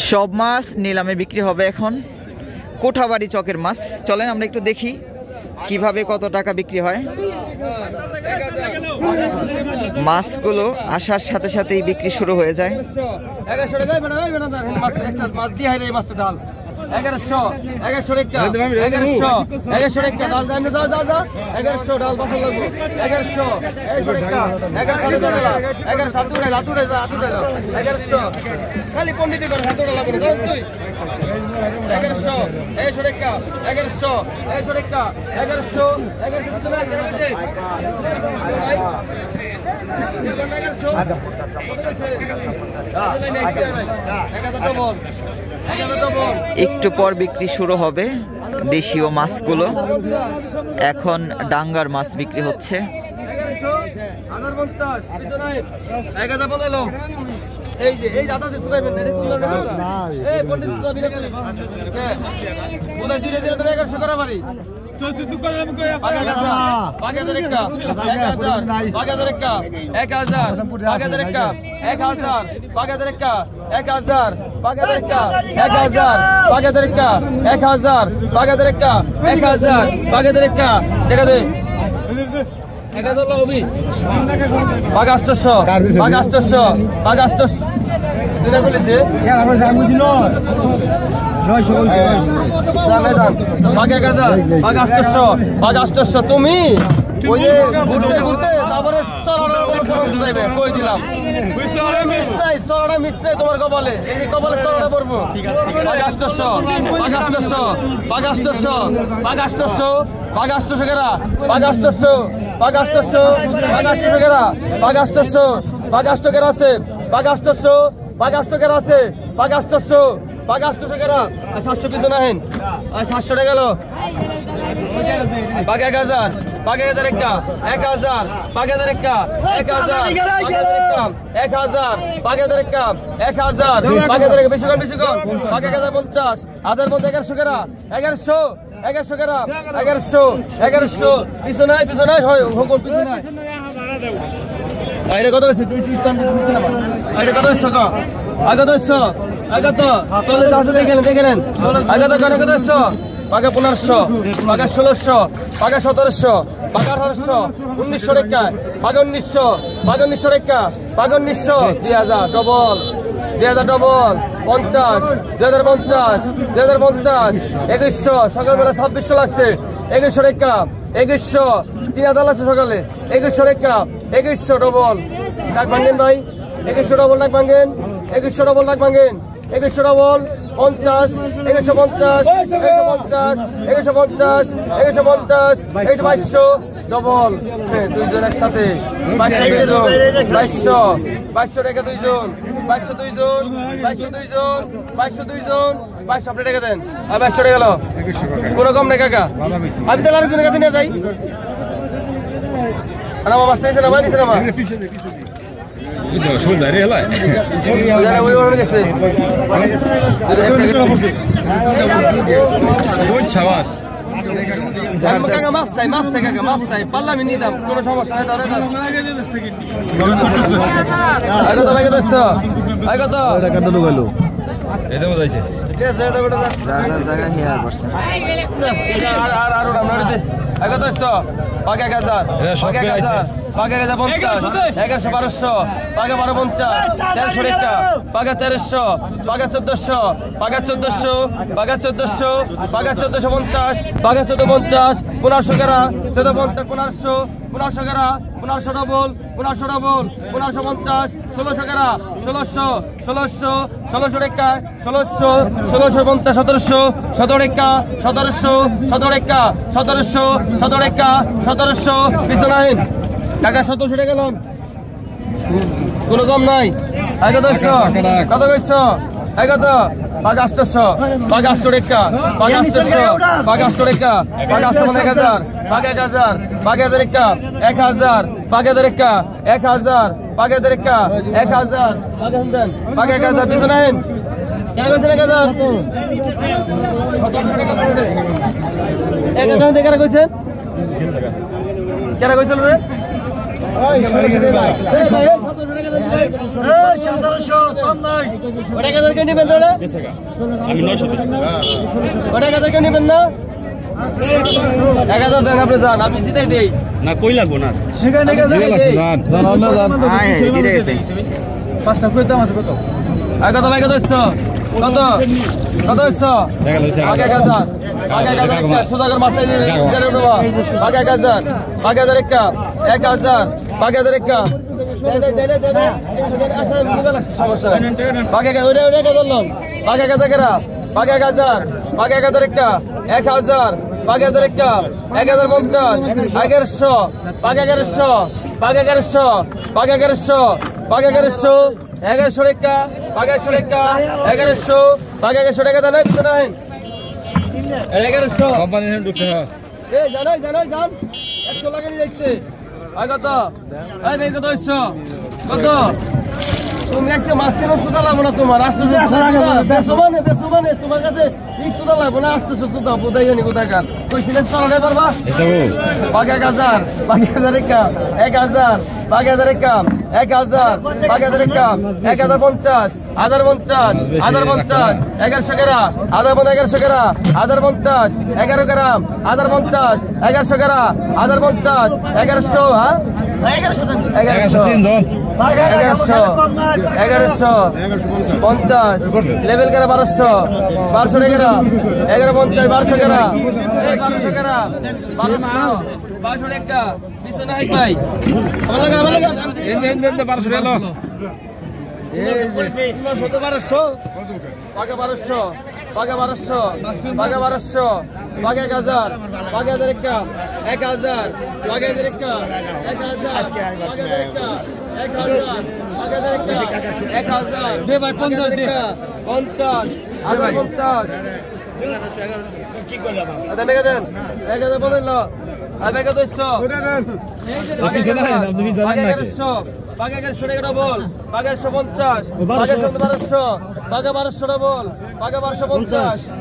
সব মাছ নিলামে বিক্রি হবে এখন। কোঠাবাড়ি চকের মাছ, চলেন আমরা একটু দেখি কিভাবে কত টাকা বিক্রি হয়। মাছগুলো আসার সাথে সাথেই বিক্রি শুরু হয়ে যায়। 1100 টাকা 1100 টাকা ডাল দাম দাও দাও দাও 1100 ডাল বসে লাগবে 1100 টাকা 1100 টাকা লাতুড়ে 1100 খালি পণ্ডিত করে হাতুড়ে লাগবে দোস তুই 1100 টাকা 1100 টাকা 1100 একটু পর বিক্রি শুরু হবে দেশীয় মাছগুলো। এখন ডাঙ্গার মাছ বিক্রি হচ্ছে। এই যে এই দাদা শুকাইবেন না এই পণ্ডিত শুকাবি না কোথায় ধীরে ধীরে তুমি 1100 করা পারি তুমি ওই যে ঘুরতে ঘুরতে তারপরে কই দিলাম তোমার কপালে এই যে কপালে চড়াটা পড়বো 800 কেরা 800 কেরা আছে 800 কেরা আছে 700 কেরা 700 পিছনে আহেন 700 টাকা গেল বাঘ 1000 বাঘ 1000 একটা 1000 বাঘ 1000 একটা 1000 বাঘ 1000 একটা 1000 বাঘ 1000 বেশি কম বাঘ 1050 1000 মধ্যে 1100 কেরা 1100 কেরা 1100 পিছনে হয় হুকুম পিছনে আইরে কত আছে তুই স্ট্যান্ড দিছিস না আইরে কত আছে টাকা আগে তো তোলে দাঁড়াতে দেখেন আগে তো কত আছে বাঘা 1500 বাঘা 1600 বাঘা 1700 বাঘা 1800 1900 টাকা বাঘা 1900 টাকা বাঘা 1900 2000 ডবল 50 2050 2100 সকালবেলা 2600 লাগছে 2100 টাকা 2100 3000 লাগছে সকালে 2100 টাকা 2100 ডবল ডাক ভাঙেন ভাই 2100 ডবল ডাক ভাঙেন 2100 ডবল ডাক ভাঙেন 2100 ডবল 50 150 2200 ডবল দুইজন একসাথে 2200 টাকা দুইজন 2200 আপনি টাকা দেন আর 2200 টাকা গেল কোনো কম নাই কাকা আমি তাহলে আরেকজনের কাছে নিয়ে যাই আর আমার মাস্টার এসে নামা নিছে নামা পারলাম নিতাম কোনো সমস্যা পাকে 1000 পাকে 50 1100 1200 পাকে 1250 1300 টাকা পাকে 1300 পাকে 1400 পাকে 1400 পাকে 1400 পাকে 1450 পাকে 1450 1500 টাকা 1450 1500 1500 টাকা 1500 ডবল 1500 ডবল 1550 1600 কেরা 1600 রেখা 1650 1700 রেখা 1700 রেখা পিছনাহীন টাকা 1700 টাকা গেলাম কোনো কম নাই আগে কত কইছ কত পাঁচ 800 পাঁচ 800 রেখা পাঁচ 800 পাঁচ 800 রেখা পাঁচ 800 মানে 1000 পাঁচ 1000 পাঁচ 1000 রেখা 1000 পাঁচ 1000 রেখা 1000 পাঁচ 1000 রেখা 1000 পাঁচ 1000 পাঁচ 1000 পিছনাহীন কেন কইছেন 1000 1700 টাকা করে 1000 টাকা কইছেন কেন কইছেন রে আমি জিতাই দেই না কই লাগবো না পাঁচটা কইতাম আছে কত কত ভাই কত কত কত আগে 1000 আগে 1000 সুদাগর মাস্টার আগে 1000 আগে 1000 1000 আগে 1000 আগে আগে কেরা পাগে 1000 পাগে 1000 রেখা 1000 পাগে 1000 রেখা 1050 1100 পাগে 1100 পাগে 1100 পাগে 1100 পাগে 1100 1100 রেখা পাগে 1100 রেখা 1100 পাগে 1100 টাকা দেন পিছনে 1100 কোম্পানি হেন ঢুকছে এই জানো জান 100 লাগা নিয়ে যাইতে আই কত এই ভাই কত হইছো কত তুমি আজকে মাছ কেন সুদা লাগবো না তোমার 800 বেসো মানে তোমার কাছে ঠিক সুদা লাগবো না 800 সুদা বোধাই জানি কোথাকার কই সিলেক্ট চালাতে পারবা বাকি 1000 বাকি 1000 রেখা 1000 বাকি 1000 রেখা 1000 বাকি 1000 রেখা 1050 1050 1050 1100 কেরা 1100 কেরা 1050 11 গ্রাম 1050 1100 কেরা 1050 1100 হ্যাঁ 1100 50 লেভেল করা 1200 টাকা 1150 1200 টাকা 1200 টাকা 1200 টাকা পিছনে হাই ভাই আমার লাগা দেন 1200 টাকা এই যে 1200 পাকা 1200 পাকা 1200 পাকা 1200 পাকা 1000 পাকা 1000 টাকা 1000 পাকা 1000 টাকা 1000 পাকা 1000 টাকা 1000 পাকা 1000 টাকা 1000 দে ভাই 50 দে 50 1050 কি করলাম আদা টাকা দেন 1000 বলেন না আবে কত হইছো ওটা দেন আপনি জানেন আপনি জানেন নাকি পাকা 1100 টাকা ডবল পাকা 150 পাকা 1200 পাকা 1200 ডবল পাকা 1250